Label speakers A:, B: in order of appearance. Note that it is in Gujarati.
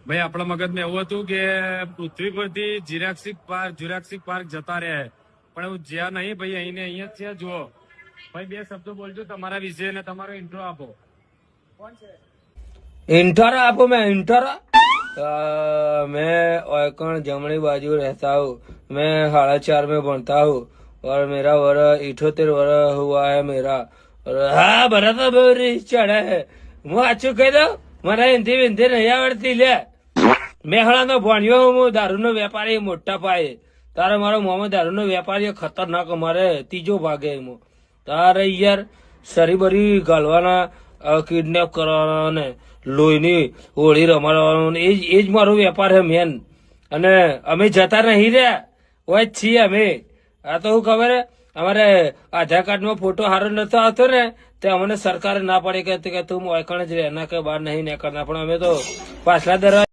A: ભાઈ આપણા મગજમાં એવું હતું કે પૃથ્વી પરથી જુરાસિક પાર્ક જતા રહ્યા પણ એવું જ્યાં નહીં ભાઈ અહીં અહીંયા જ છે. જુઓ ભાઈ, બે શબ્દો બોલજો તમારા વિશે અને તમારો ઇન્ટ્રો આપો.
B: इंटर आपको मैं इंटर मैं ओयकण जमनी बाजू रहता हूँ. मैं 4.5 में बनता हूँ और मेरा वर्ष 78 वर्ष हुआ है मेरा. और हाँ भरा तो बहुत રીસ ચડે है. હું સાચું કહી દઉં, મને હિન્દી વિંધી નહીં આવડતી લે. મેહણાનો ભણ્યો હું, દારૂનો વેપારી મોટા પાયે. તારે મારો મોમાં દારૂનો વેપારી ખતરનાક, અમારે ત્રીજો ભાગે એમાં. તારે યાર સરીબરી ગાલવાના, કિડનેપ કરવાના ને લોહીની હોળી રમાડવાનો એ જ મારો વેપાર છે મેન. અને અમે જતા નહીં રહ્યા, હોય જ છીએ અમે. આ તો શું ખબર હે, અમારે આધાર કાર્ડમાં ફોટો સારો નતો આવતો ને તે અમને સરકારે ના પાડી કે તું મોયકણ જ રહે, ના કે બહાર નહીં નીકળના. પણ અમે તો પાછલા દરવાજા